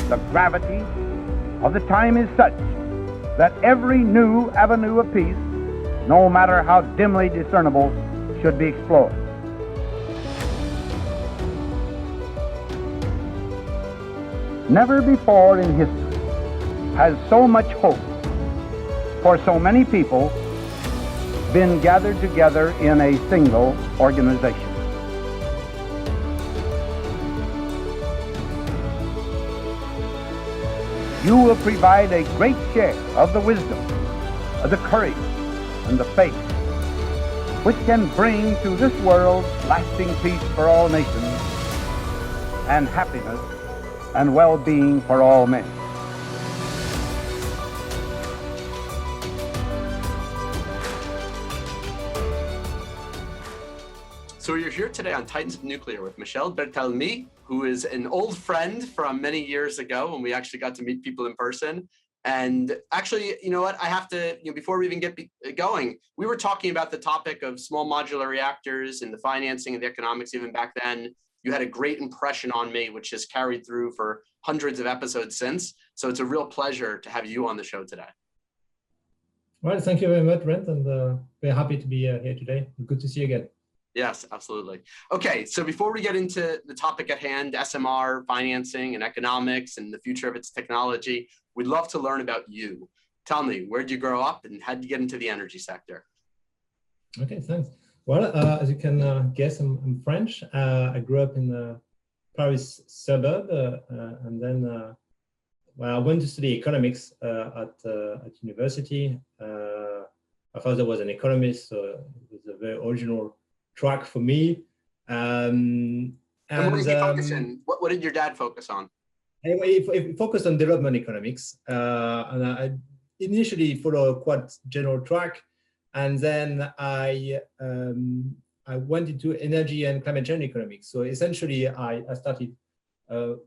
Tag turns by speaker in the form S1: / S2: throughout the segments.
S1: The gravity of the time is such that every new avenue of peace, no matter how dimly discernible, should be explored. Never before in history has so much hope for so many people been gathered together in a single organization. You will provide a great share of the wisdom, of the courage, and the faith which can bring to this world lasting peace for all nations and happiness and well-being for all men.
S2: So you're here today on Titans of Nuclear with Michel Berthélemy, who is an old friend from many years ago when we actually got to meet people in person. And actually, you know what, I have to, before we even get going, we were talking about the topic of small modular reactors and the financing and the economics even back then. You had a great impression on me, which has carried through for hundreds of episodes since. So it's a real pleasure to have you on the show today.
S3: Well, thank you very much, Brent, and very happy to be here today. Good to see you again.
S2: Yes, absolutely. Okay, so before we get into the topic at hand, SMR, financing and economics and the future of its technology, we'd love to learn about you. Tell me, where'd you grow up and how'd you get into the energy sector?
S3: Okay, thanks. Well, as you can guess, I'm French. I grew up in the Paris suburb, and then well, I went to study economics at university. My father was an economist, so it was a very original track for me.
S2: And what did you focus in? What did your dad focus on?
S3: Anyway, he focused on development economics, and I initially followed a quite general track, and then I went into energy and climate change economics. So essentially, I started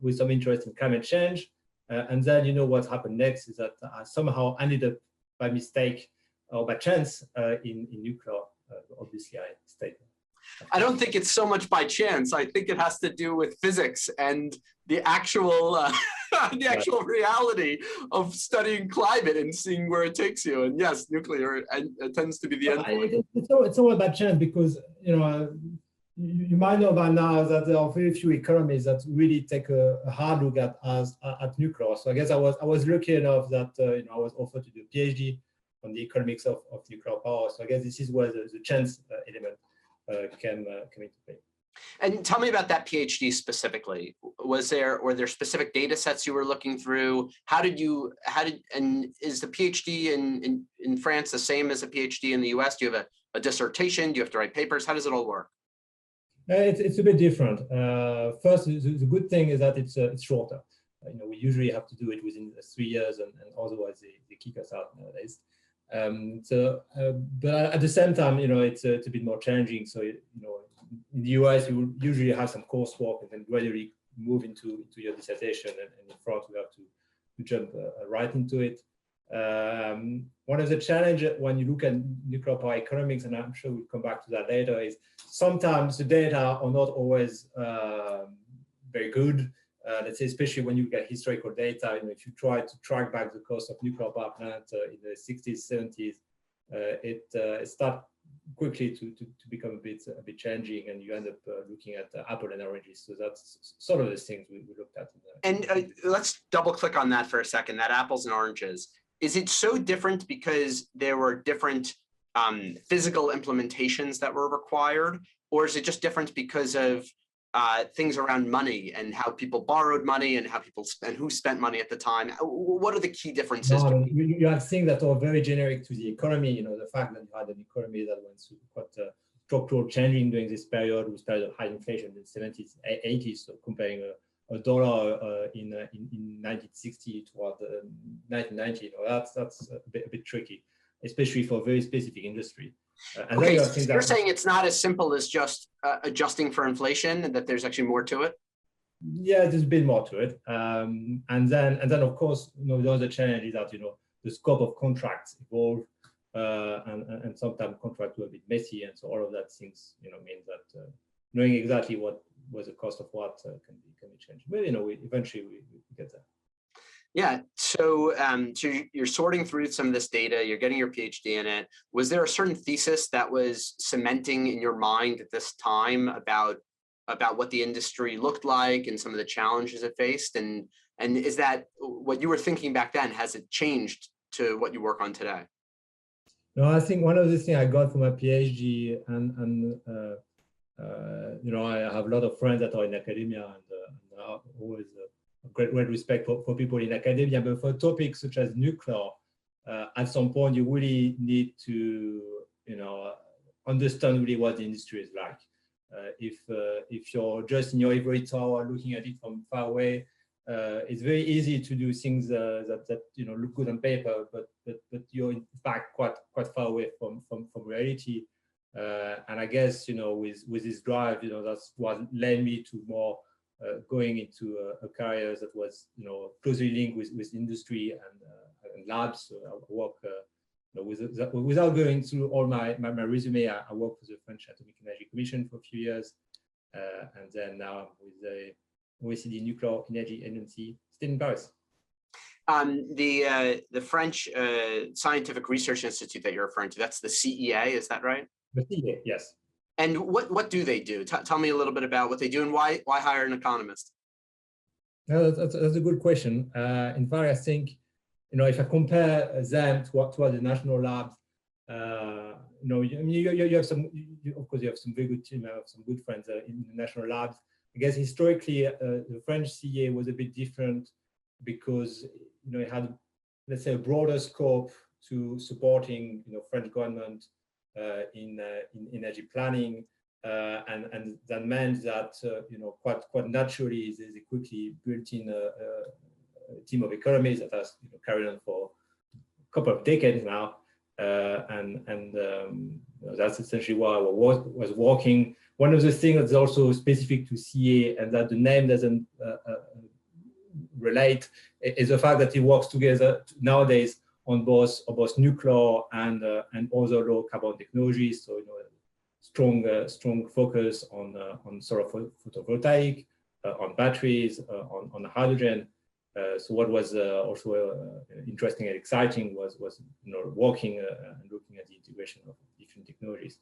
S3: with some interest in climate change, and then what happened next is that I somehow ended up by mistake or by chance in nuclear. Obviously, I stayed.
S2: I don't think it's so much by chance. I think it has to do with physics and the actual reality of studying climate and seeing where it takes you. And yes, nuclear tends to be the end point.
S3: It's all about chance because you might know by now that there are very few economies that really take a hard look at nuclear. So I guess I was lucky enough that I was offered to do a PhD on the economics of nuclear power. So I guess this is where the chance element came into play.
S2: And tell me about that PhD specifically. Were there specific data sets you were looking through? And is the PhD in France the same as a PhD in the US? Do you have a dissertation? Do you have to write papers? How does it all work?
S3: It's a bit different. First, the good thing is that it's shorter. We usually have to do it within 3 years, and otherwise they kick us out nowadays. But at the same time, it's a bit more challenging. So, in the US, you usually have some coursework and then gradually move into your dissertation. And in France, we have to jump right into it. One of the challenges when you look at nuclear power economics, and I'm sure we'll come back to that later, is sometimes the data are not always very good. Let's say, especially when you get historical data, if you try to track back the cost of nuclear power plant in the 60s, 70s, it starts quickly to become a bit challenging, and you end up looking at apple and oranges. So that's sort of the things we looked at.
S2: And let's double click on that for a second, that apples and oranges. Is it so different because there were different physical implementations that were required, or is it just different because of things around money and how people borrowed money and who spent money at the time? What are the key differences?
S3: No, you have things that are very generic to the economy. The fact that you had an economy that went through quite structural changing during this period, with period of high inflation in the 70s, 80s. So comparing a dollar in 1960 to 1990, that's a bit tricky, especially for a very specific industry.
S2: Okay, so you're saying it's not as simple as just adjusting for inflation, and that there's actually more to it?
S3: Yeah, there's a bit more to it. And then of course, the other challenge is that, the scope of contracts evolve, and sometimes contracts were a bit messy. And so all of that things, means that knowing exactly what was the cost of what can be changed. But, eventually we get there.
S2: Yeah, so you're sorting through some of this data, you're getting your PhD in it. Was there a certain thesis that was cementing in your mind at this time about what the industry looked like and some of the challenges it faced? And is that what you were thinking back then? Has it changed to what you work on today?
S3: No, I think one of the things I got from my PhD, and I have a lot of friends that are in academia, and always a great respect for people in academia, but for topics such as nuclear, at some point you really need to, understand really what the industry is like. If you're just in your ivory tower looking at it from far away, it's very easy to do things that look good on paper, but you're in fact quite far away from reality. And I guess with this drive, that's what led me to more going into a career that was closely linked with industry and labs. So I work without going through all my resume. I worked with the French Atomic Energy Commission for a few years, and then now with the OECD Nuclear Energy Agency, still in Paris.
S2: The French Scientific Research Institute that you're referring to, that's the CEA, is that right?
S3: The CEA, yes.
S2: And what do they do? Tell me a little bit about what they do and why hire an economist?
S3: No, that's a good question. In fact, I think, if I compare them to what the national labs, you have some, of course, you have some very good team, I have some good friends in the national labs. I guess historically, the French CEA was a bit different because, it had, let's say, a broader scope to supporting, French government in energy planning, and that meant that quite naturally they quickly built in a team of economists that has carried on for a couple of decades now, and that's essentially why I was working. One of the things that's also specific to CA and that the name doesn't relate is the fact that it works together nowadays on both nuclear and other low carbon technologies. So strong focus on solar photovoltaic, on batteries, on hydrogen. So what was also interesting and exciting was working and looking at the integration of different technologies.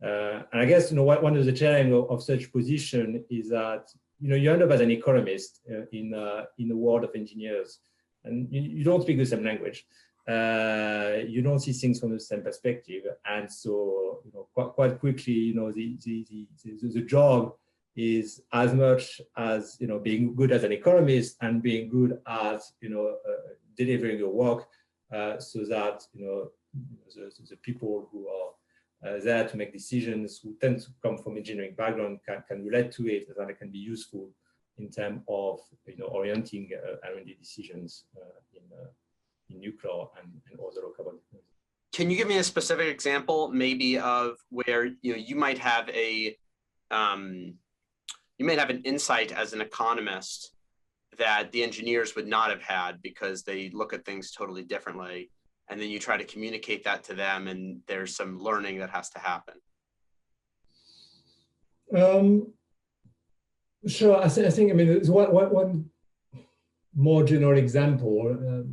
S3: And I guess one of the challenges of such position is that you end up as an economist in a world of engineers, and you don't speak the same language. You don't see things from the same perspective, and so quite quickly, the job is as much as being good as an economist and being good at delivering your work, so that the people who are there to make decisions, who tend to come from engineering background, can relate to it, and it can be useful in terms of orienting R&D decisions in nuclear and other low carbon technologies.
S2: Can you give me a specific example, maybe, of where you might have an insight as an economist that the engineers would not have had because they look at things totally differently, and then you try to communicate that to them, and there's some learning that has to happen?
S3: Sure. I think there's one more general example.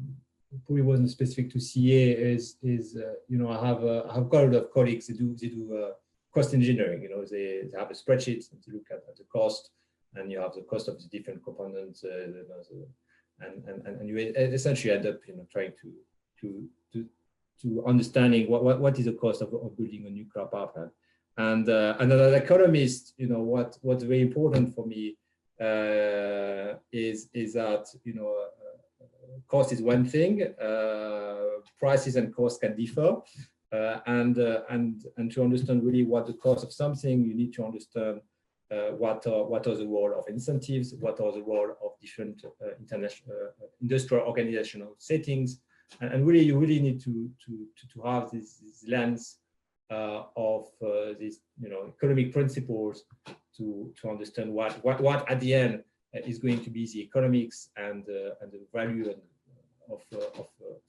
S3: Probably wasn't specific to CA. Is I have quite a lot of colleagues that do cost engineering. They have a spreadsheet to look at the cost, and you have the cost of the different components, and you essentially end up trying to understanding what is the cost of building a nuclear power plant. And as an economist, what's very important for me is that cost is one thing, prices and costs can differ, and to understand really what the cost of something, you need to understand what are the role of incentives, what are the role of different international industrial organizational settings, and really you really need to have this lens of these economic principles to understand what at the end is going to be the economics and the value of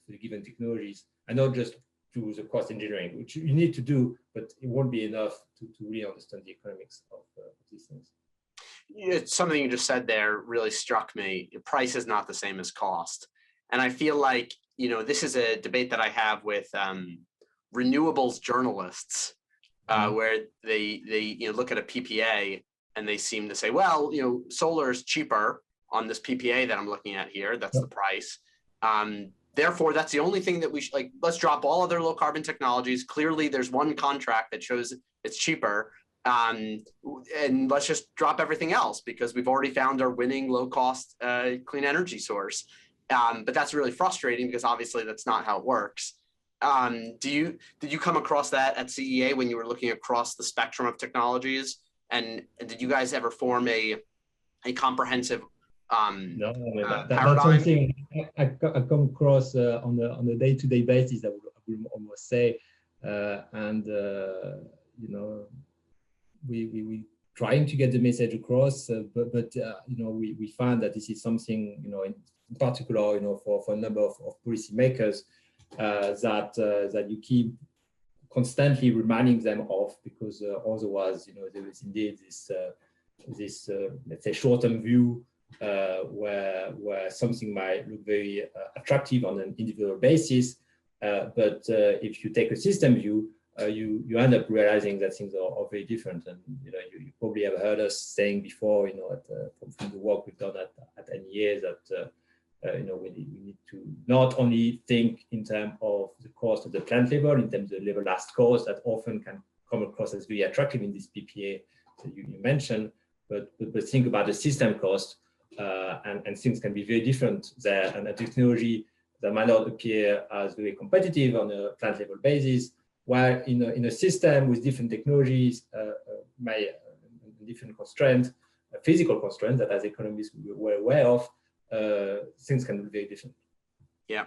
S3: the given technologies, and not just do the cost engineering, which you need to do, but it won't be enough to really understand the economics of these things.
S2: Something you just said there really struck me. Price is not the same as cost. And I feel like, this is a debate that I have with renewables journalists, where they look at a PPA and they seem to say, well, solar is cheaper on this PPA that I'm looking at here. That's the price. Therefore, that's the only thing that we should, let's drop all other low carbon technologies. Clearly, there's one contract that shows it's cheaper. And let's just drop everything else because we've already found our winning low cost clean energy source. But that's really frustrating because obviously that's not how it works. Did you come across that at CEA when you were looking across the spectrum of technologies? And did you guys ever form a comprehensive
S3: no, that's
S2: paradigm?
S3: something I come across on a day-to-day basis, I would almost say, we trying to get the message across, but we find that this is something in particular for a number of policymakers that you keep constantly reminding them of, because otherwise there is indeed this let's say short-term view where something might look very attractive on an individual basis, but if you take a system view, you end up realizing that things are very different. And you probably have heard us saying before, from the work we've done at NEA, that we need to not only think in terms of the cost of the plant level, in terms of the level last cost that often can come across as very attractive in this PPA that you mentioned, but think about the system cost, and things can be very different there, and a technology that might not appear as very competitive on a plant level basis, while in a system with different technologies, different constraints, physical constraints that as economists we're aware of, things can be very different.
S2: Yeah.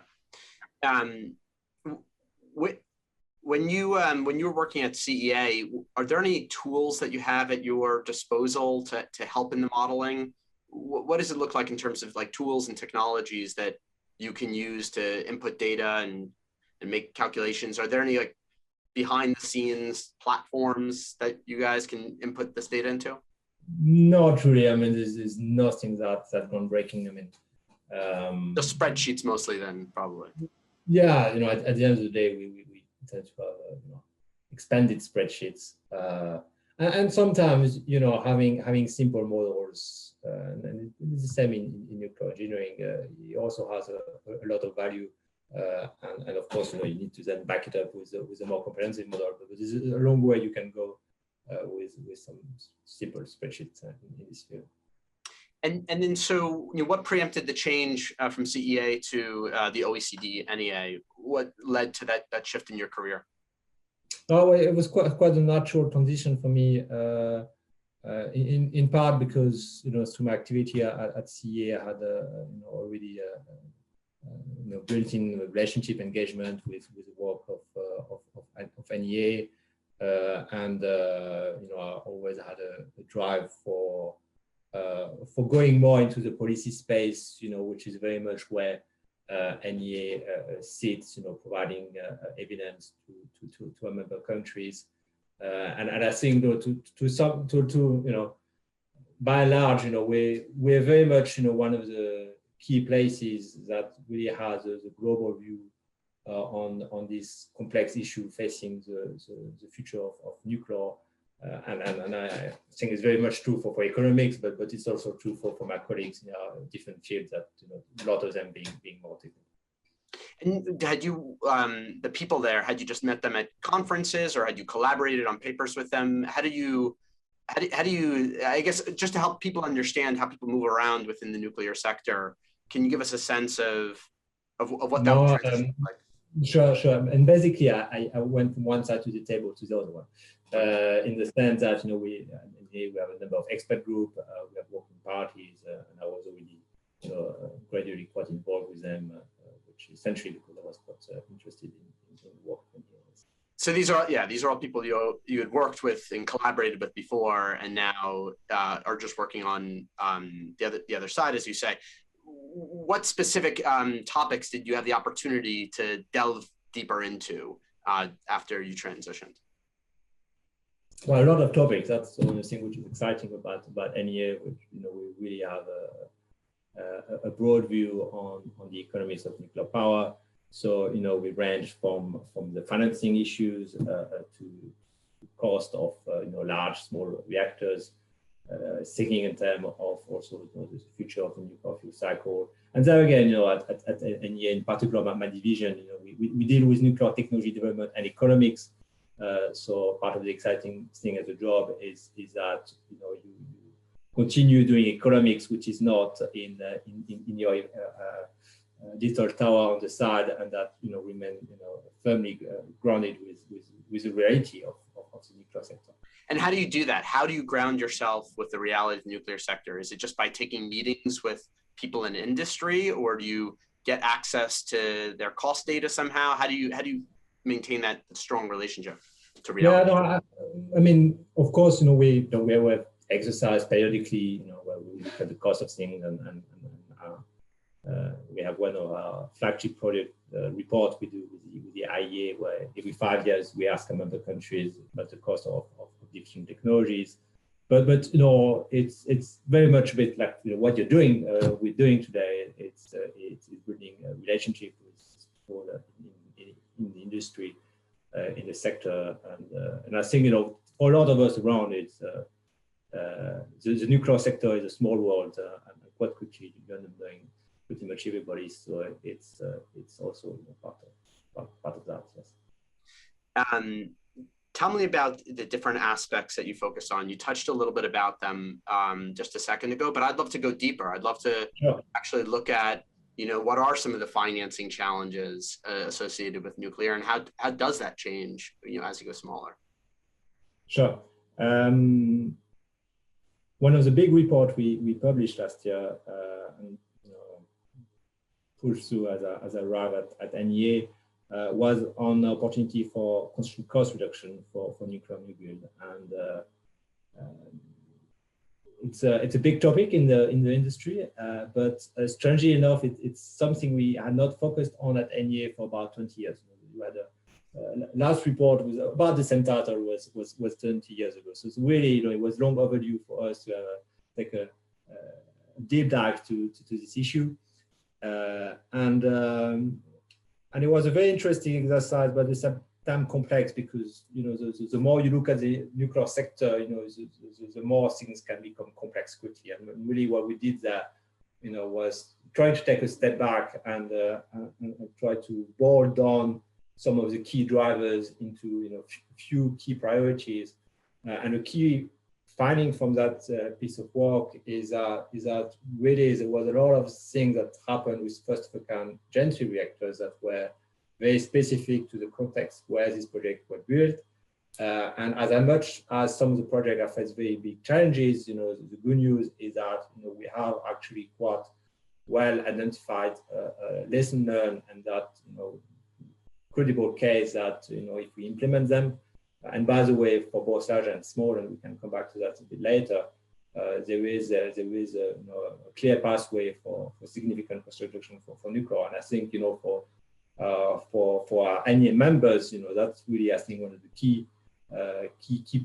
S2: When you were working at CEA, are there any tools that you have at your disposal to help in the modeling? What does it look like in terms of tools and technologies that you can use to input data and make calculations? Are there any behind the scenes platforms that you guys can input this data into?
S3: Not really. I mean, there's nothing that's groundbreaking. I mean,
S2: just spreadsheets mostly then, probably.
S3: Yeah, at the end of the day, we tend to have expanded spreadsheets, and sometimes having simple models, and it's the same in nuclear engineering. It also has a lot of value. And of course, you need to then back it up with a more comprehensive model. But there's a long way you can go with some simple spreadsheets in this field.
S2: And then so what preempted the change from CEA to the OECD-NEA? What led to that shift in your career?
S3: Oh, it was quite a natural transition for me. In part because through my activity at CEA, I had already built-in relationship engagement with the work of NEA, and I always had a drive for going more into the policy space, which is very much where NEA sits, providing evidence to a member countries, and I think by and large, we're very much one of the key places that really has a global view on this complex issue facing the future of nuclear, and I think it's very much true for economics, but it's also true for my colleagues in different fields, that a lot of them being more technical.
S2: And had you the people there, had you just met them at conferences, or had you collaborated on papers with them? How do you I guess, just to help people understand how people move around within the nuclear sector, can you give us a sense of what that would transition like?
S3: Sure. And basically, I went from one side to the table to the other one, in the sense that we have a number of expert group, we have working parties, and I was already gradually quite involved with them, which essentially because I was quite interested in the work.
S2: So these are all people you had worked with and collaborated with before, and now are just working on the other side, as you say. What specific topics did you have the opportunity to delve deeper into after you transitioned?
S3: Well, a lot of topics. That's the only thing which is exciting about NEA, which we really have a broad view on the economics of nuclear power. So, we range from the financing issues to cost of, large, small reactors, thinking in terms of also the future of the nuclear fuel cycle. And there again, at NEA in particular, my division, we deal with nuclear technology development and economics. So part of the exciting thing as a job is that you continue doing economics, which is not in your digital tower on the side, and that remain firmly grounded with the reality of the nuclear sector.
S2: And how do you do that? How do you ground yourself with the reality of the nuclear sector? Is it just by taking meetings with people in industry, or do you get access to their cost data somehow? How do you maintain that strong relationship to reality?
S3: Yeah, no, I mean, of course, we have exercise periodically, where we look at the cost of things, and we have one of our flagship project reports we do with the IEA, where every 5 years we ask member countries about the cost of different technologies. But it's very much a bit like what you're doing. We're doing today. It's building a relationship with people in the industry, in the sector, and I think for a lot of us around it, the nuclear sector is a small world, and quite quickly you end up knowing pretty much everybody. So it's also part of that. Yes.
S2: Tell me about the different aspects that you focus on. You touched a little bit about them just a second ago, but I'd love to go deeper. I'd love to actually look at, what are some of the financing challenges associated with nuclear, and how does that change, as you go smaller?
S3: Sure. One of the big reports we published last year and pushed through as I arrived at NEA was on the opportunity for construction cost reduction for nuclear new build, and it's a big topic in the industry, but strangely enough, it's something we had not focused on at NEA for about 20 years. We had last report was about the same title was 20 years ago. So it's really, it was long overdue for us to take a deep dive to this issue, and it was a very interesting exercise, but it's a time complex because the more you look at the nuclear sector, the more things can become complex quickly. And really, what we did there, was trying to take a step back and try to boil down some of the key drivers into few key priorities. And a key finding from that piece of work is that really there was a lot of things that happened with first-of-a-kind Gen 3 reactors that were very specific to the context where this project were built. And as much as some of the projects have faced very big challenges, the good news is that we have actually quite well identified lesson learned, and that credible case that if we implement them, and by the way, for both large and small, and we can come back to that a bit later, there is a clear pathway for significant cost reduction for nuclear. And I think for our NEA members, that's really, I think, one of the key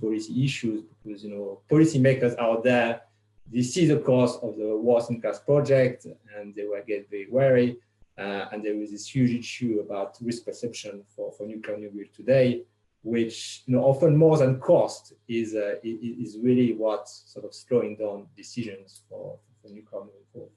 S3: policy issues, because policymakers out there, they see the cost of the worst-in-class project, and they will get very wary. And there is this huge issue about risk perception for nuclear new build today, which often more than cost is really what's sort of slowing down decisions for nuclear moving forward.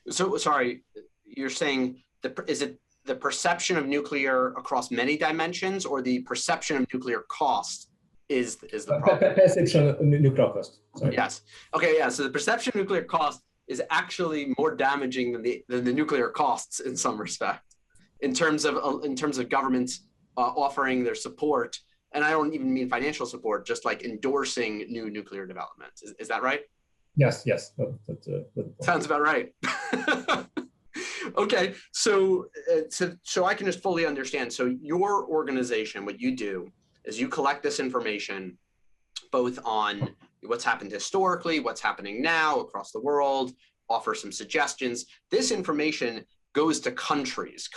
S3: So,
S2: sorry, you're saying is it the perception of nuclear across many dimensions, or the perception of nuclear cost is the problem?
S3: Perception of nuclear cost. Sorry.
S2: Yes. Okay. Yeah. So the perception of nuclear cost is actually more damaging than the nuclear costs in some respect, in terms of governments offering their support. And I don't even mean financial support, just like endorsing new nuclear development. Is that right?
S3: Yes.
S2: Sounds about right. Okay, so I can just fully understand. So your organization, what you do is you collect this information both on what's happened historically, what's happening now across the world, offer some suggestions. This information goes to countries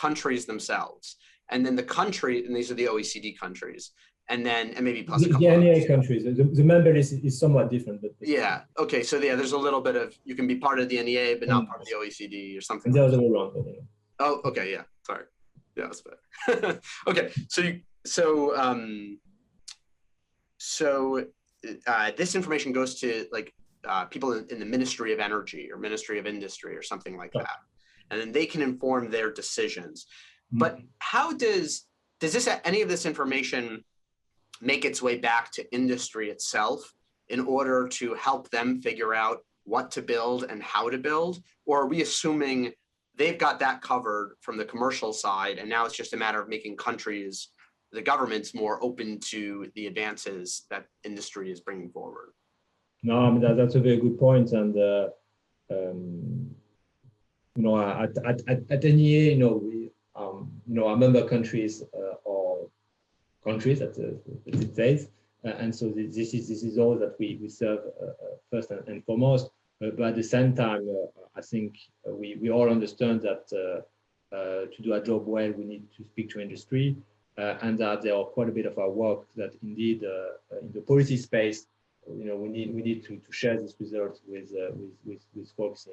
S2: themselves. And then and these are the OECD countries. and maybe plus a
S3: The
S2: couple others.
S3: NEA countries, the member list is somewhat different. But
S2: Yeah. Okay. So yeah, there's a little bit of, you can be part of the NEA, but not part of the OECD or something.
S3: And the other way around. But,
S2: Oh, okay. Yeah. Sorry. Yeah, that's better. Okay. So this information goes to like people in the Ministry of Energy or Ministry of Industry or something like that, and then they can inform their decisions. But how does any of this information make its way back to industry itself in order to help them figure out what to build and how to build? Or are we assuming they've got that covered from the commercial side, and now it's just a matter of making countries, the governments, more open to the advances that industry is bringing forward?
S3: No, I mean, that's a very good point. And, at NEA, our member countries or countries that it says. And so this is all that we serve first and foremost. But at the same time, I think we all understand that to do our job well, we need to speak to industry, and that there are quite a bit of our work that indeed in the policy space, we need to share this result with folks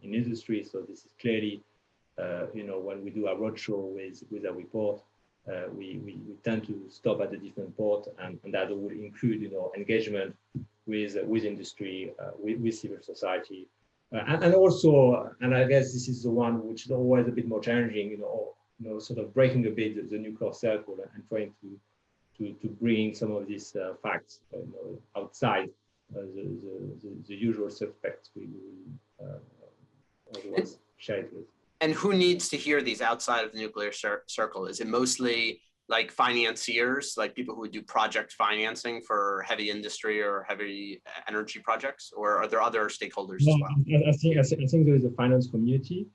S3: in industry. So this is clearly, when we do our roadshow with a report, we tend to stop at a different port, and that will include, engagement with industry, with civil society, and also, and I guess this is the one which is always a bit more challenging, sort of breaking a bit the nuclear circle and trying to bring some of these facts, outside the usual suspects we will otherwise share it with.
S2: And who needs to hear these outside of the nuclear circle? Is it mostly like financiers, like people who would do project financing for heavy industry or heavy energy projects, or are there other stakeholders as well?
S3: I think there is a finance community.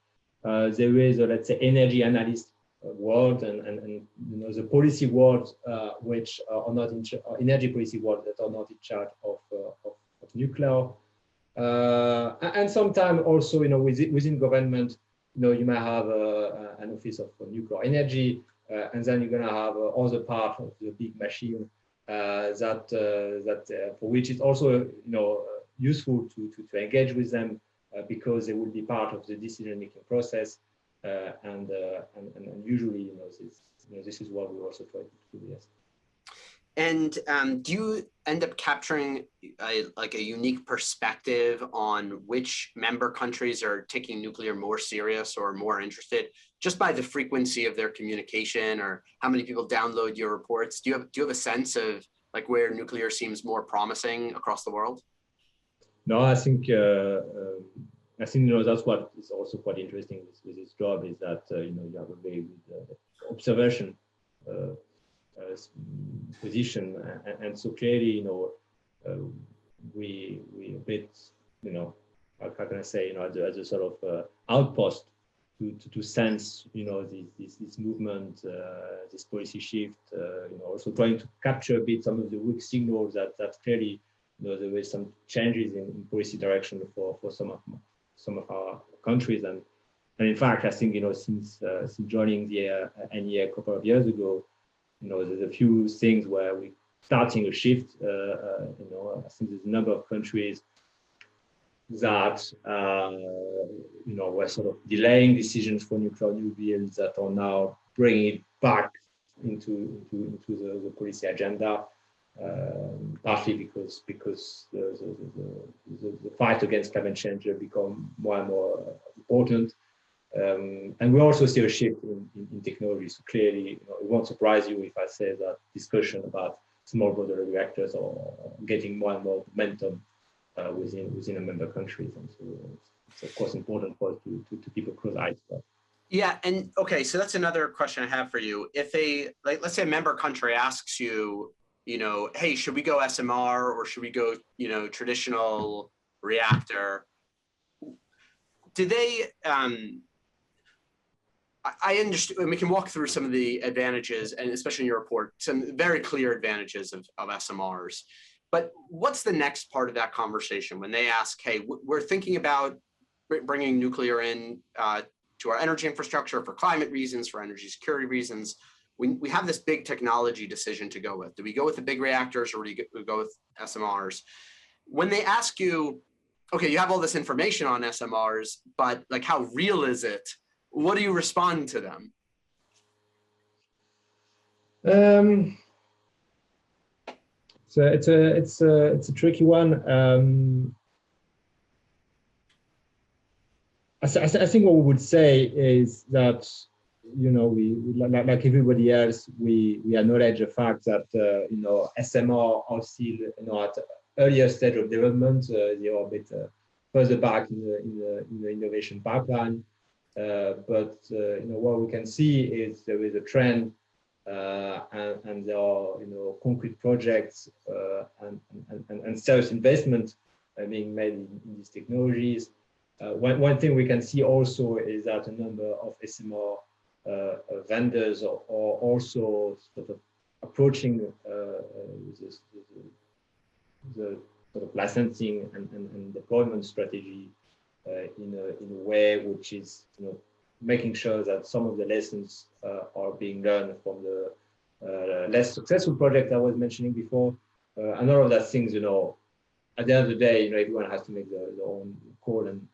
S3: There is a, let's say, energy analyst world, and the policy world, which are not in energy policy world that are not in charge of nuclear, and sometimes also within government. You might have an office of nuclear energy, and then you're going to have other part of the big machine that for which it's also useful to engage with them, because they will be part of the decision-making process, and usually this is what we also try to do. Yes.
S2: And do you end up capturing a unique perspective on which member countries are taking nuclear more serious or more interested, just by the frequency of their communication or how many people download your reports? Do you have a sense of like where nuclear seems more promising across the world?
S3: No, I think that's what is also quite interesting with this job, is that you have a very good observation position, and so clearly we a bit how can I say as a sort of outpost to sense this movement, this policy shift, also trying to capture a bit some of the weak signals that clearly there were some changes in policy direction for some of our countries, and in fact I think since joining the NEA a couple of years ago, there's a few things where we're starting a shift. I think there's a number of countries that were sort of delaying decisions for nuclear new builds that are now bringing it back into the policy agenda, partly because the fight against climate change has become more and more important. And we also see a shift in technology. So clearly, it won't surprise you if I say that discussion about small modular reactors are getting more and more momentum within a member countries, and so it's of course important for us to keep a close eye to that.
S2: Yeah, and okay, so that's another question I have for you. If let's say a member country asks you, hey, should we go SMR or should we go, traditional reactor? Do they? I understand, and we can walk through some of the advantages, and especially in your report, some very clear advantages of SMRs. But what's the next part of that conversation when they ask, hey, we're thinking about bringing nuclear in to our energy infrastructure for climate reasons, for energy security reasons. we have this big technology decision to go with. Do we go with the big reactors or do we go with SMRs? When they ask you, okay, you have all this information on SMRs, but like, how real is it? What do you respond to them?
S3: So it's a tricky one. I think what we would say is that, you know, we like everybody else, we acknowledge the fact that you know, SMR are still, you know, at earlier stage of development. They are a bit further back in the innovation pipeline. But you know, what we can see is there is a trend, and there are, you know, concrete projects and serious investment being made in these technologies. One thing we can see also is that a number of SMR vendors are also sort of approaching the sort of licensing and deployment strategy in a way which is, you know, making sure that some of the lessons are being learned from the less successful project I was mentioning before. And all of that things, you know, at the end of the day, you know, everyone has to make their own call and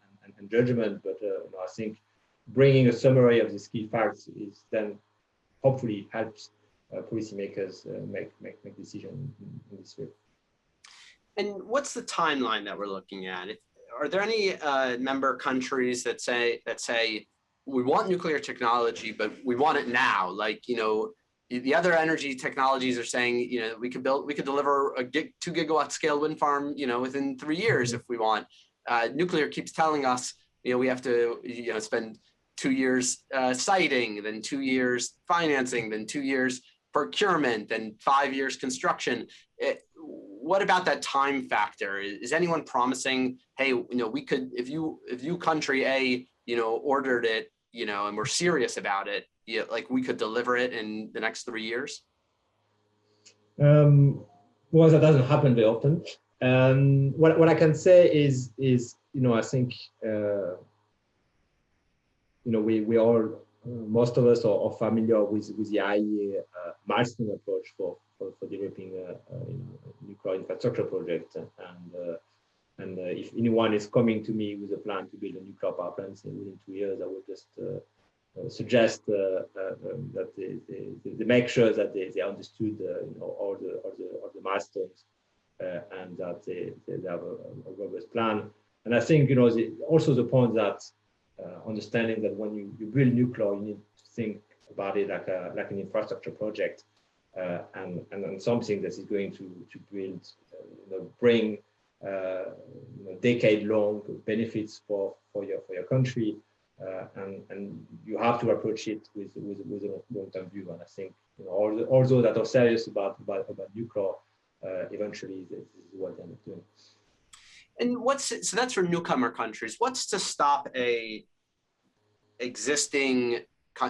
S3: judgment. But you know, I think bringing a summary of these key facts is then hopefully helps policymakers make decisions in this way.
S2: And what's the timeline that we're looking at? Are there any member countries that say we want nuclear technology, but we want it now? Like, you know, the other energy technologies are saying, you know, we could deliver a 2 gigawatt scale wind farm, you know, within 3 years if we want. Nuclear keeps telling us, you know, we have to, you know, spend 2 years siting, then 2 years financing, then 2 years procurement, then 5 years construction. What about that time factor? Is anyone promising, hey, you know, we could, if you country A, you know, ordered it, you know, and we're serious about it, you know, like we could deliver it in the next 3 years?
S3: Well, that doesn't happen very often. What I can say is, you know, I think, you know, we all, most of us are familiar with the IEA milestone approach for developing a nuclear infrastructure project. And if anyone is coming to me with a plan to build a nuclear power plant within 2 years, I would just suggest that they make sure that they understood, you know, all the milestones, and that they have a robust plan. And I think, you know, also the point that understanding that when you build nuclear, you need to think about it like an infrastructure project, and something that is going to build, you know, bring you know, decade-long benefits for your country, and you have to approach it with a long-term view. And I think, you know, all those that are serious about nuclear, eventually this is what they're doing.
S2: And so that's for newcomer countries. What's to stop a existing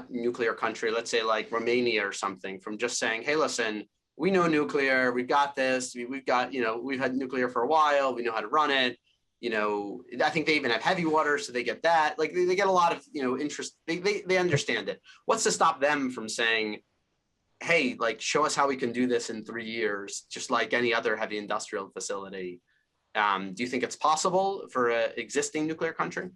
S2: nuclear country, let's say like Romania or something, from just saying, hey, listen, we know nuclear, we've got this, we've got, you know, we've had nuclear for a while, we know how to run it, you know, I think they even have heavy water, so they get that, like they get a lot of, you know, interest, they understand it. What's to stop them from saying, hey, like, show us how we can do this in 3 years, just like any other heavy industrial facility? Do you think it's possible for an existing nuclear country?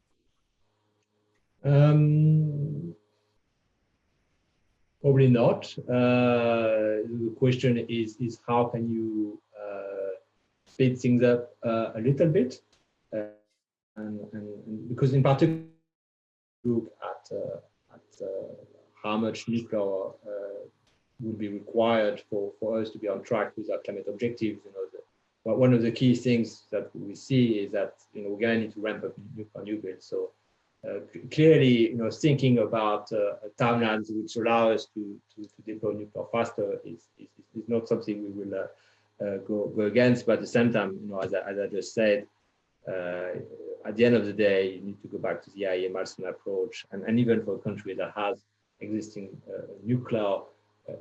S3: Probably not. The question is how can you speed things up a little bit, and because in particular look at how much nuclear would be required for us to be on track with our climate objectives. You know, one of the key things that we see is that, you know, we're going to need to ramp up new builds. So clearly, you know, thinking about timelines which allow us to deploy nuclear faster is not something we will go against. But at the same time, you know, as I just said, at the end of the day, you need to go back to the IEA milestone approach, and even for a country that has existing nuclear,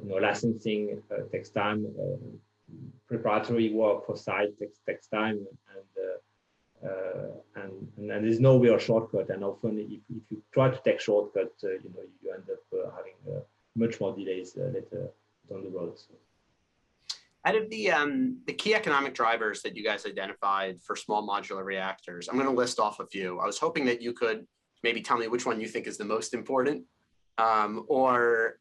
S3: you know, licensing takes time, preparatory work for site takes time, and there's no real shortcut. And often, if you try to take shortcut, you know, you end up having much more delays later down the road. So.
S2: Out of the key economic drivers that you guys identified for small modular reactors, I'm going to list off a few. I was hoping that you could maybe tell me which one you think is the most important, or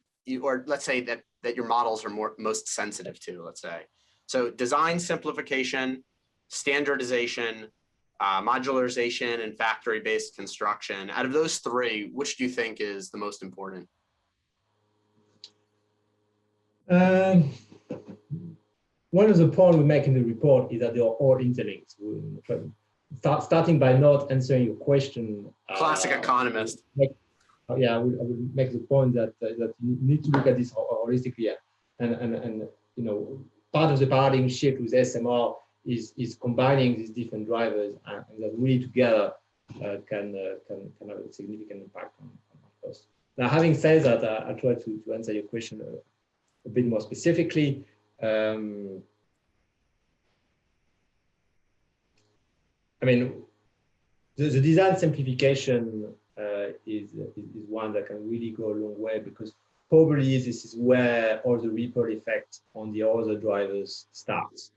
S2: let's say that your models are most sensitive to, let's say. So design simplification, standardization, modularization, and factory-based construction. Out of those three, which do you think is the most important?
S3: One of the points we make in the report is that they are all interlinked. Starting by not answering your question.
S2: Classic economist.
S3: I would make the point that you need to look at this holistically, and part of the paradigm shift with SMR is combining these different drivers, and that really together can have a significant impact on cost. Now, having said that, I'll try to answer your question a bit more specifically. The design simplification is one that can really go a long way, because probably this is where all the ripple effect on the other drivers starts.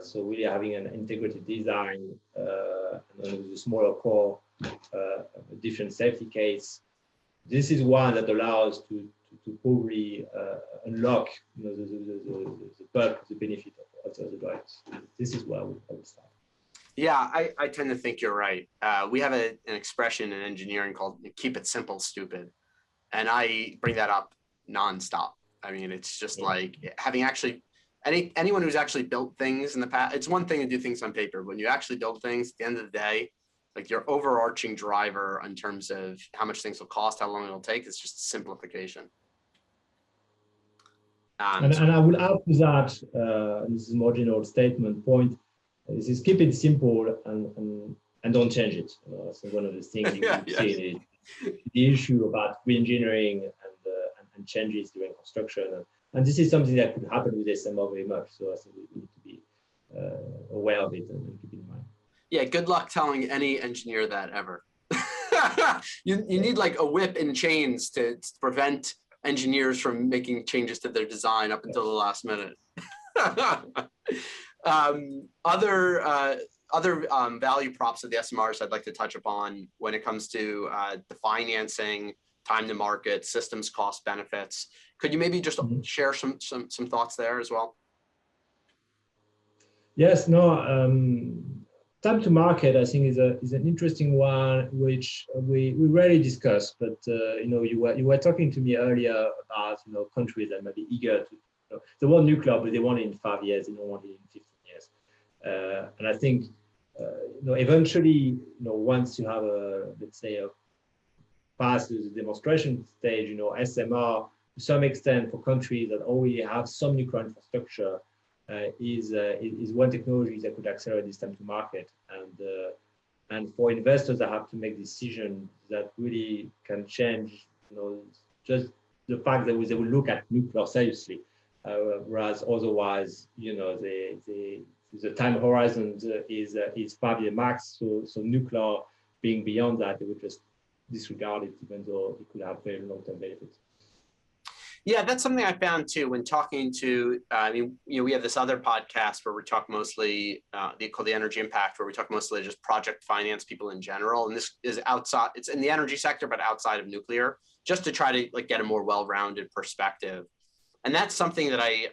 S3: So really having an integrated design and with a smaller core, different safety case. This is one that allows to probably unlock the bulk of the benefit of the other drivers. This is where I would start.
S2: Yeah, I tend to think you're right. We have an expression in engineering called "keep it simple, stupid," and I bring that up nonstop. I mean, it's just like having actually anyone who's actually built things in the past. It's one thing to do things on paper. When you actually build things, at the end of the day, like your overarching driver in terms of how much things will cost, how long it'll take, is just simplification.
S3: And I will add to that, this is a more general statement point. This is keep it simple and don't change it. So one of the things you see is the issue about re-engineering and changes during construction. And this is something that could happen with SMR very much. So I think we need to be aware of it and keep it in mind.
S2: Yeah, good luck telling any engineer that ever. you need like a whip and chains to prevent engineers from making changes to their design up until the last minute. Other value props of the SMRs I'd like to touch upon when it comes to the financing, time to market, systems cost benefits. Could you maybe just share some thoughts there as well?
S3: Yes, time to market, I think, is an interesting one, which we rarely discuss. But you were talking to me earlier about countries that might be eager to. They want nuclear, but they want it in 5 years. They don't want it in 15 years. And I think eventually, once you have let's say a past the demonstration stage, SMR to some extent for countries that already have some nuclear infrastructure. Is one technology that could accelerate this time to market, and for investors that have to make decisions that really can change, just the fact that they will look at nuclear seriously, whereas otherwise, the time horizon is 5 year max. So nuclear being beyond that, they would just disregard it, even though it could have very long-term benefits.
S2: Yeah, that's something I found too when talking to, we have this other podcast where we talk mostly, called The Energy Impact, where we talk mostly just project finance people in general. And this is outside, it's in the energy sector, but outside of nuclear, just to try to get a more well-rounded perspective. And that's something that I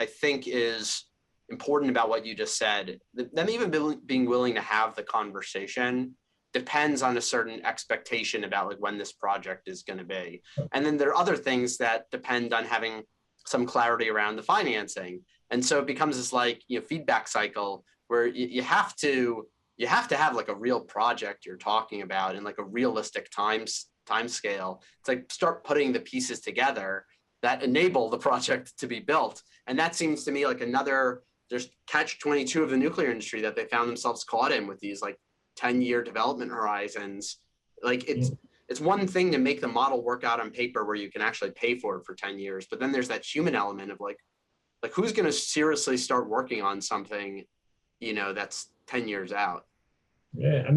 S2: think is important about what you just said. Them even being willing to have the conversation depends on a certain expectation about when this project is going to be. And then there are other things that depend on having some clarity around the financing. And so it becomes this feedback cycle where you have to have a real project you're talking about and a realistic time scale. It's start putting the pieces together that enable the project to be built. And that seems to me there's catch-22 of the nuclear industry that they found themselves caught in with these 10-year development horizons. It's one thing to make the model work out on paper where you can actually pay for it for 10 years, but then there's that human element of who's going to seriously start working on something, that's 10 years out.
S3: Yeah,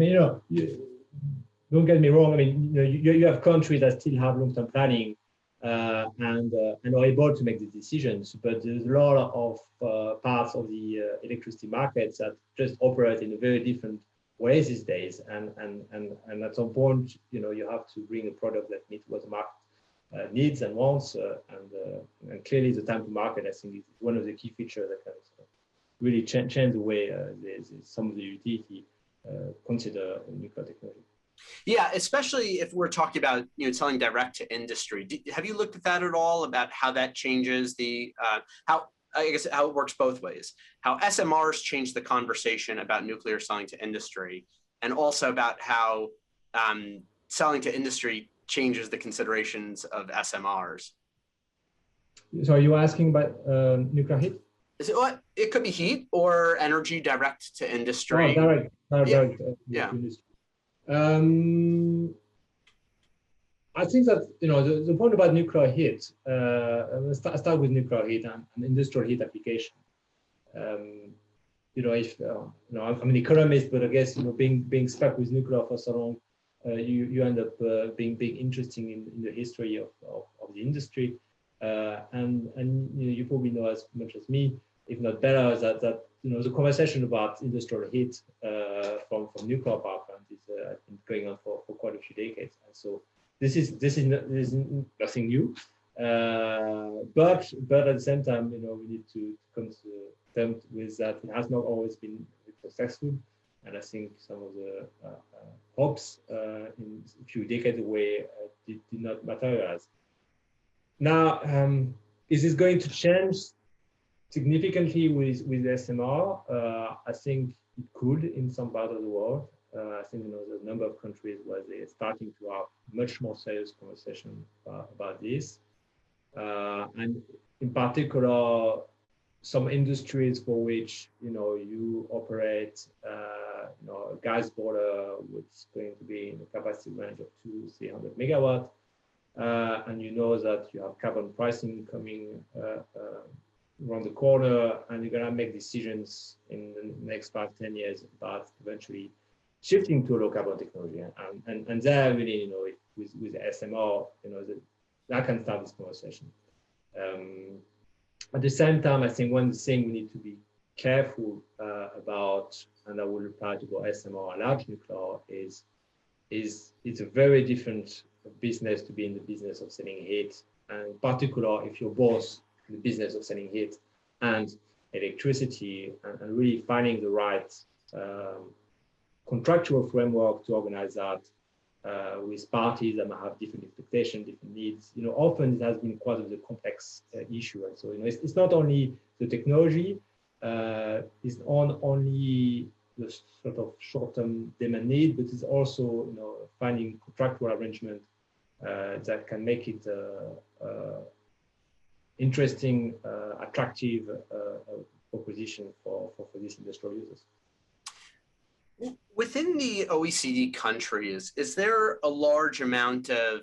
S3: don't get me wrong. You have countries that still have long-term planning and are able to make the decisions. But there's a lot of parts of the electricity markets that just operate in a very different ways these days. And at some point, you have to bring a product that meets what the market needs and wants. And clearly, the time to market, I think, is one of the key features that can really change the way some of the utility consider nuclear technology.
S2: Yeah, especially if we're talking about selling direct to industry. Have you looked at that at all, about how that changes the how it works both ways? How SMRs change the conversation about nuclear selling to industry, and also about how selling to industry changes the considerations of SMRs.
S3: So are you asking about nuclear heat?
S2: Is it what? It could be heat or energy direct to industry.
S3: Direct
S2: yeah.
S3: to industry. I think that the point about nuclear heat. I start with nuclear heat and industrial heat application. If I'm an economist, but I guess being stuck with nuclear for so long, you end up being interesting in the history of the industry. And you probably know as much as me, if not better, that the conversation about industrial heat from nuclear power plant is been going on for quite a few decades. And so this is nothing new. But at the same time, we need to come to terms with that it has not always been successful. And I think some of the hopes in a few decades away did not materialize. Now, is this going to change significantly with SMR? I think it could in some part of the world. I think there's a number of countries where they're starting to have much more serious conversation about this. And in particular, some industries for which you operate a gas boiler, which is going to be in a capacity range of 200-300 megawatt. And that you have carbon pricing coming around the corner, and you're gonna make decisions in the next 5-10 years about eventually shifting to low carbon technology. And there really, with SMR, that can start this conversation. At the same time, I think one thing we need to be careful about, and I will apply to both SMR and large nuclear, is it's a very different business to be in the business of selling heat, and in particular if you're both in the business of selling heat and electricity, and really finding the right contractual framework to organize that with parties that might have different expectations, different needs. Often it has been quite a complex issue, and so it's not only the technology, it's not only the sort of short-term demand need, but it's also finding contractual arrangement that can make it interesting, attractive proposition for these industrial users.
S2: Within the OECD countries, is there a large amount of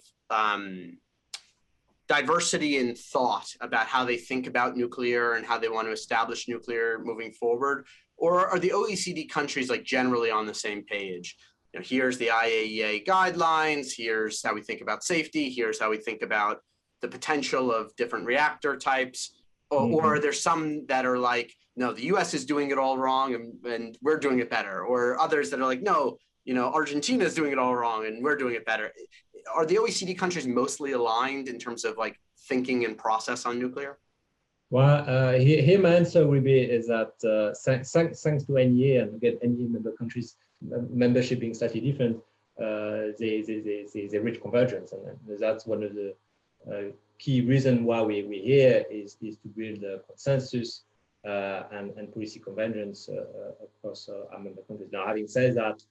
S2: diversity in thought about how they think about nuclear and how they want to establish nuclear moving forward? Or are the OECD countries generally on the same page? Here's the IAEA guidelines, here's how we think about safety, here's how we think about the potential of different reactor types, or are there some that are no, the US is doing it all wrong and we're doing it better, or others that are no, Argentina is doing it all wrong and we're doing it better? Are the OECD countries mostly aligned in terms of thinking and process on nuclear?
S3: Well, here my answer will be is that thanks to NEA and get NEA member countries membership being slightly different, they reach convergence, and that's one of the key reasons why we're here is to build a consensus and policy convergence across our member countries. Now, having said that,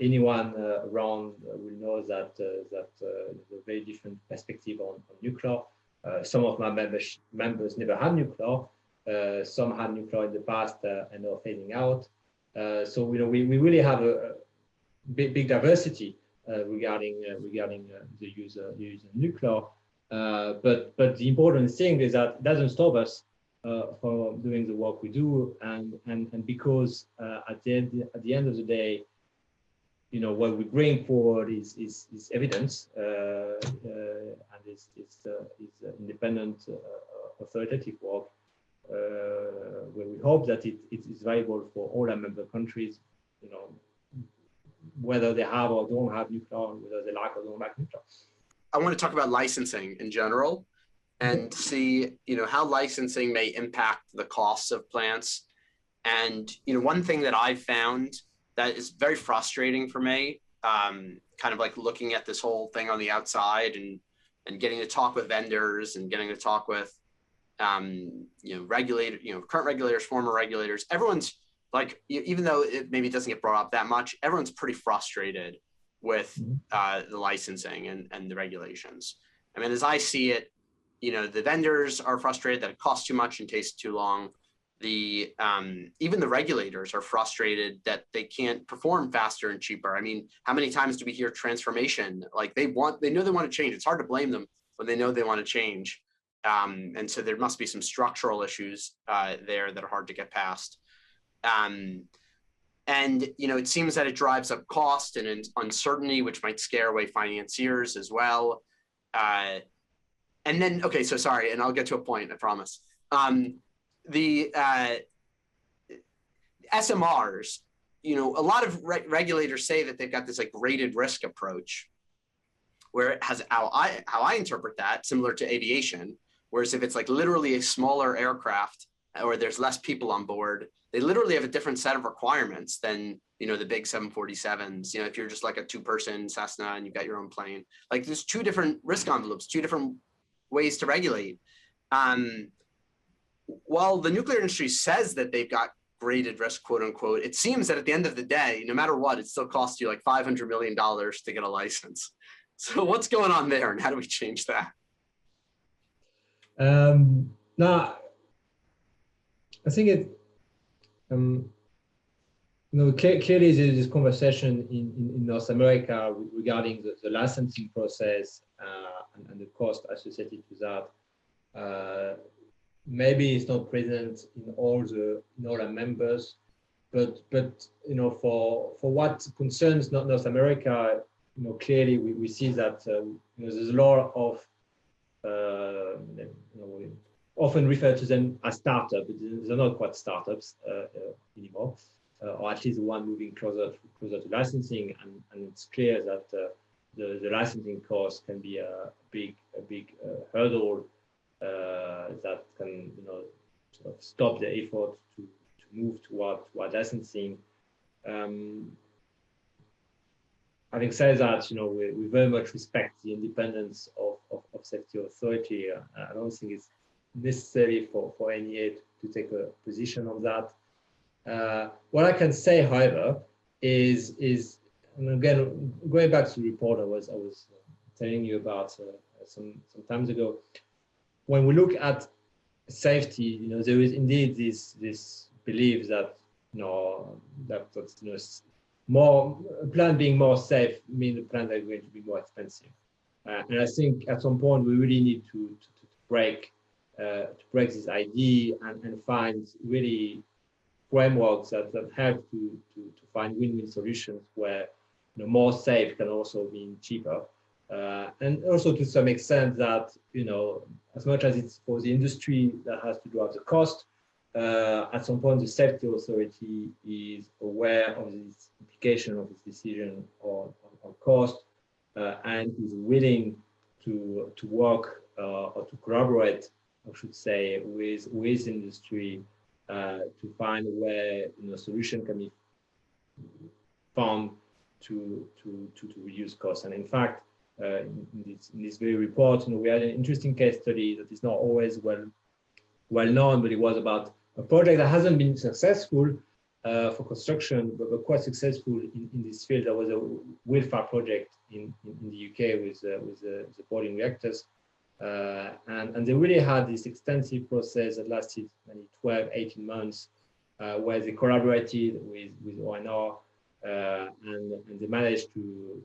S3: anyone around will know that there's a very different perspective on nuclear. Some of my members never had nuclear. Some had nuclear in the past and are fading out. So we really have a big diversity regarding the use of nuclear. But the important thing is that it doesn't stop us from doing the work we do, and because at the end of the day, what we bring forward is evidence and is independent authoritative work, where we hope that it is viable for all our member countries, whether they have or don't have nuclear, whether they like or don't like nuclear.
S2: I want to talk about licensing in general and see, how licensing may impact the costs of plants. And, one thing that I've found that is very frustrating for me, kind of like looking at this whole thing on the outside and getting to talk with vendors and getting to talk with, current regulators, former regulators, everyone's like, even though it maybe doesn't get brought up that much, everyone's pretty frustrated with the licensing and the regulations. I mean, as I see it, the vendors are frustrated that it costs too much and takes too long. Even the regulators are frustrated that they can't perform faster and cheaper. I mean, how many times do we hear transformation? Like they know they want to change. It's hard to blame them when they know they want to change. And so there must be some structural issues there that are hard to get past. And, it seems that it drives up cost and uncertainty, which might scare away financiers as well. And then, okay, so sorry, and I'll get to a point, I promise. The SMRs, a lot of regulators say that they've got this like graded risk approach, where it has how I interpret that, similar to aviation. Whereas if it's like literally a smaller aircraft or there's less people on board, they literally have a different set of requirements than, the big 747s. If you're just like a 2-person Cessna and you've got your own plane, like there's 2 different risk envelopes, 2 different ways to regulate. While the nuclear industry says that they've got graded risk, quote unquote, it seems that at the end of the day, no matter what, it still costs you like $500 million to get a license. So what's going on there and how do we change that?
S3: Now, I think it, clearly there's this conversation in North America regarding the licensing process and the cost associated with that. Maybe it's not present in all our members, but for what concerns North America, clearly we see that there's a lot of we often refer to them as startups, but they're not quite startups anymore, or at least the one moving closer to licensing, and it's clear that the licensing cost can be a big hurdle that can sort of stop the effort to move toward licensing. Having said that, we very much respect the independence of safety authority. I don't think it's necessary for NEA to take a position on that. What I can say, however, is and again, going back to the report I was telling you about some times ago, when we look at safety, there is indeed this belief that more a plant being more safe means the plant are going to be more expensive. And I think at some point we really need to break this idea and find really frameworks that help to find win-win solutions where more safe can also mean cheaper. And also to some extent that, as much as it's for the industry that has to drive the cost, at some point the safety authority is aware of this implication of its decision on cost and is willing to work or to collaborate, I should say, with industry to find where a solution can be found to reduce costs. And in fact, in this very report, we had an interesting case study that is not always well known, but it was about a project that hasn't been successful for construction, but quite successful in this field. There was a wind farm project in the UK with the boiling reactors, and they really had this extensive process that lasted maybe 12, 18 months, where they collaborated with ONR. And they managed to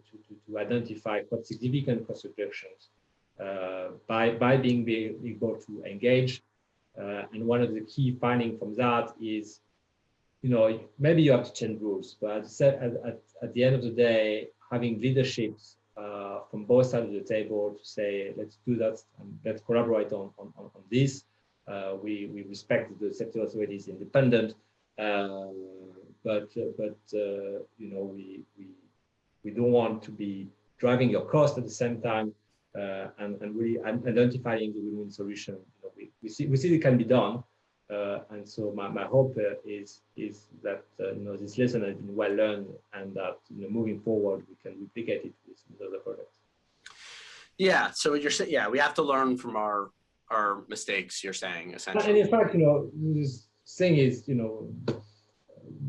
S3: identify quite significant cost reductions by being able to engage. And one of the key findings from that is maybe you have to change rules, but at the end of the day, having leaderships from both sides of the table to say, let's do that and let's collaborate on this. We respect the sector authorities independent, but we don't want to be driving your cost at the same time, and really identifying the win-win solution. We see it can be done, and so my hope is that this lesson has been well learned, and that moving forward we can replicate it with other products. Yeah.
S2: So what you're saying, we have to learn from our mistakes. You're saying essentially.
S3: And in fact, this thing is,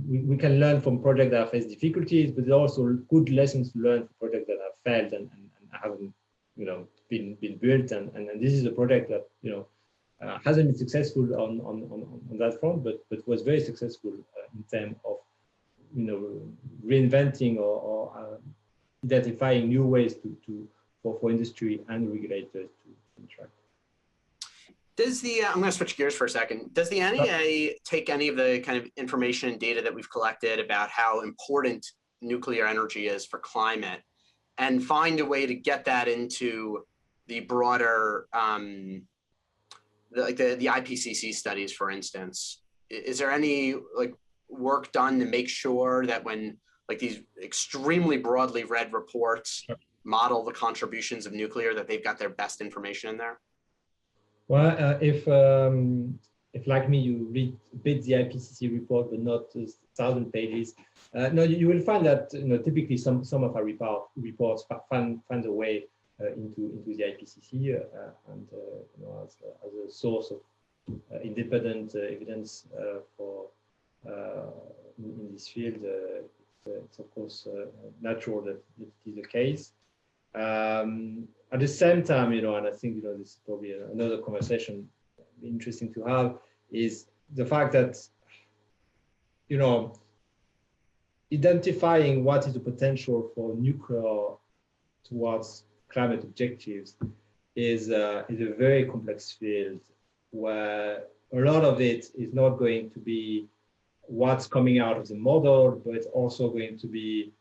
S3: we can learn from projects that have faced difficulties, but there are also good lessons to learn from projects that have failed and haven't, been built. And this is a project that, hasn't been successful on that front, but was very successful in terms of, reinventing or identifying new ways for industry and regulators to interact.
S2: Does I'm going to switch gears for a second. Does the NEA take any of the kind of information and data that we've collected about how important nuclear energy is for climate and find a way to get that into the broader, the IPCC studies, for instance? Is there any work done to make sure that when these extremely broadly read reports model the contributions of nuclear, that they've got their best information in there?
S3: Well, if like me, you read a bit the IPCC report, but not 1,000 pages, no, you will find that typically some of our reports find a way into the IPCC and as a source of independent evidence for in this field. It's of course natural that it is the case. At the same time, and I think this is probably another conversation interesting to have, is the fact that identifying what is the potential for nuclear towards climate objectives is a very complex field, where a lot of it is not going to be what's coming out of the model, but it's also going to be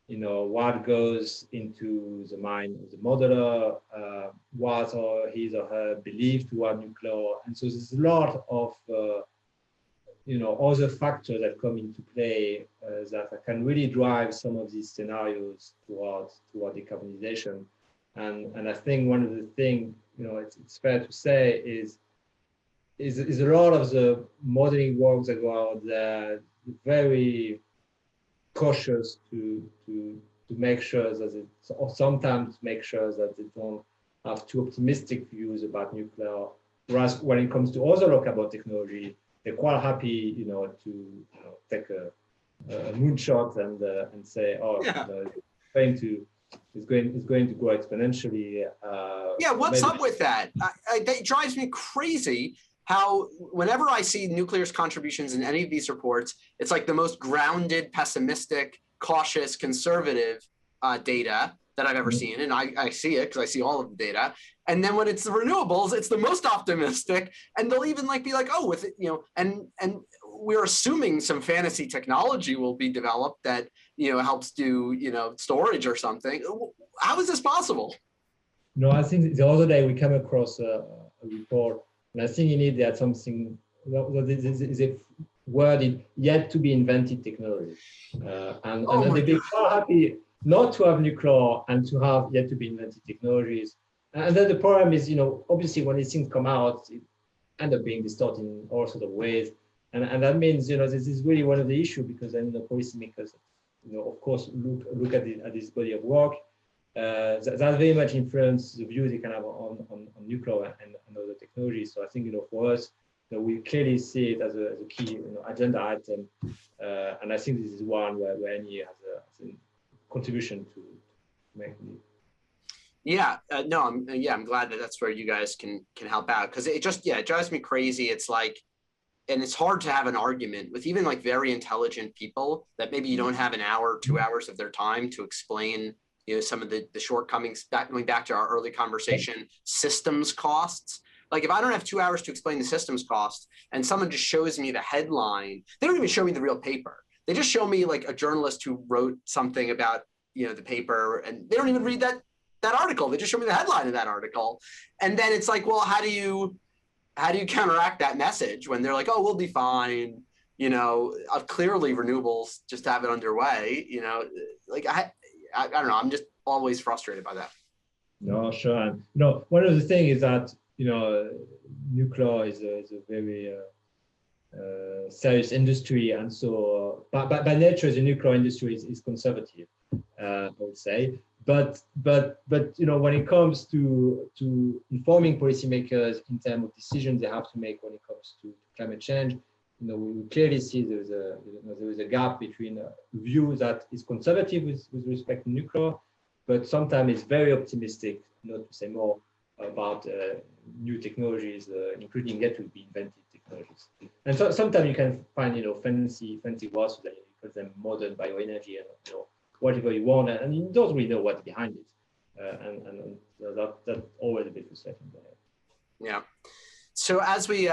S3: what goes into the mind of the modeler, what are his or her belief toward nuclear. And so there's a lot of, other factors that come into play that can really drive some of these scenarios toward decarbonization. And I think one of the things, it's fair to say is a lot of the modeling work that go out there very cautious to make sure that or sometimes make sure that they don't have too optimistic views about nuclear. Whereas when it comes to other low carbon technology, they're quite happy, to take a moonshot and say, it's going to grow exponentially.
S2: What's up with that? That drives me crazy. How whenever I see nuclear's contributions in any of these reports, it's like the most grounded, pessimistic, cautious, conservative data that I've ever seen. And I see it because I see all of the data. And then when it's the renewables, it's the most optimistic. And they'll even be like, oh, with it, and we're assuming some fantasy technology will be developed that, helps do, storage or something. How is this possible?
S3: No, I think the other day we came across a report, and I think in it they had something, is a word in yet to be invented technology. And they'd be quite happy not to have nuclear and to have yet to be invented technologies. And then the problem is, obviously when these things come out, it end up being distorted in all sorts of ways. And that means, this is really one of the issues, because then the policymakers, of course, look at this body of work. That very much influence the view they can have on nuclear and other technologies. So I think, for us, we clearly see it as a key agenda item. And I think this is one where NEA has a contribution to make.
S2: I'm glad that that's where you guys can help out, because it just it drives me crazy. It's like, and it's hard to have an argument with even very intelligent people that maybe you don't have an hour, 2 hours of their time to explain some of the shortcomings. Going back to our early conversation, systems costs. Like if I don't have 2 hours to explain the systems cost and someone just shows me the headline, they don't even show me the real paper. They just show me like a journalist who wrote something about, the paper, and they don't even read that article. They just show me the headline of that article. And then it's like, well, how do you counteract that message when they're like, oh, we'll be fine, clearly renewables just have it underway, like I don't know, I'm just always frustrated by that.
S3: No, sure. And, one of the things is that, nuclear is a very serious industry. And so by nature, the nuclear industry is conservative, I would say. But when it comes to informing policymakers in terms of decisions they have to make when it comes to climate change, we clearly see there is a gap between a view that is conservative with respect to nuclear, but sometimes it's very optimistic, not to say more, about new technologies, including yet to be invented technologies. And so sometimes you can find fancy words that you call them modern bioenergy and whatever you want, and you don't really know what's behind it, and that's always a bit frustrating.
S2: Yeah. So as we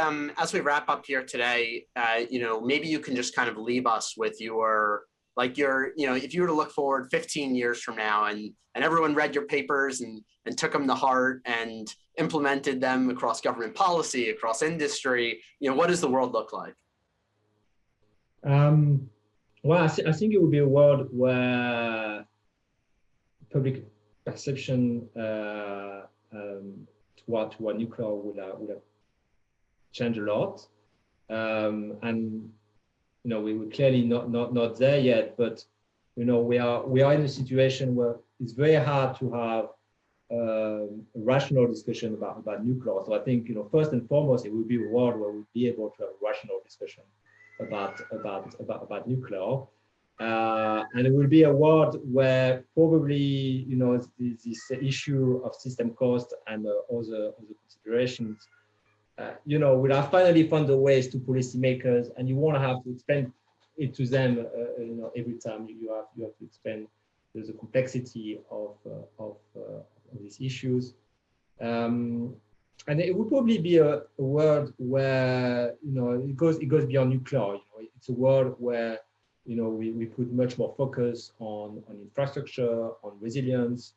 S2: wrap up here today, maybe you can just kind of leave us with if you were to look forward 15 years from now, and everyone read your papers and took them to heart and implemented them across government policy, across industry, what does the world look like?
S3: Well, I think it would be a world where public perception toward nuclear would have changed a lot, and we're clearly not there yet. But we are in a situation where it's very hard to have a rational discussion about nuclear. So I think first and foremost, it will be a world where we'll be able to have a rational discussion about nuclear, and it will be a world where probably this issue of system cost and other considerations we'll have finally found the ways to policymakers, and you won't have to explain it to them every time you have to explain the complexity of these issues. And it would probably be a world where it goes beyond nuclear. It's a world where we put much more focus on infrastructure, on resilience,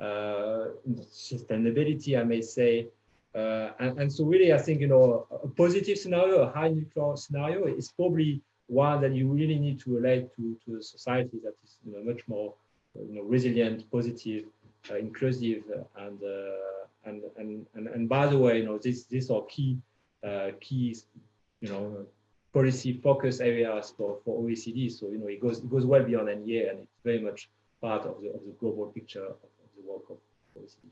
S3: sustainability, I may say. And so really, I think a positive scenario, a high nuclear scenario, is probably one that you really need to relate to a society that is much more resilient, positive, inclusive, and by the way, these are key policy focus areas for OECD. So it goes well beyond NEA, and it's very much part of the global picture of the work of OECD.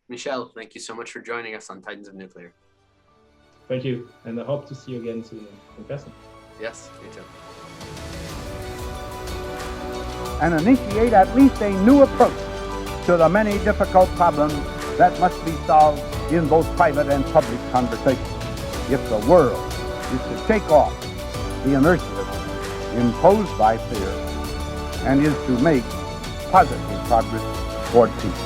S2: Michel, thank you so much for joining us on Titans of Nuclear.
S3: Thank you, and I hope to see you again soon in person.
S2: Yes, me too.
S1: And initiate at least a new approach to the many difficult problems that must be solved in both private and public conversation if the world is to shake off the inertia imposed by fear and is to make positive progress toward peace.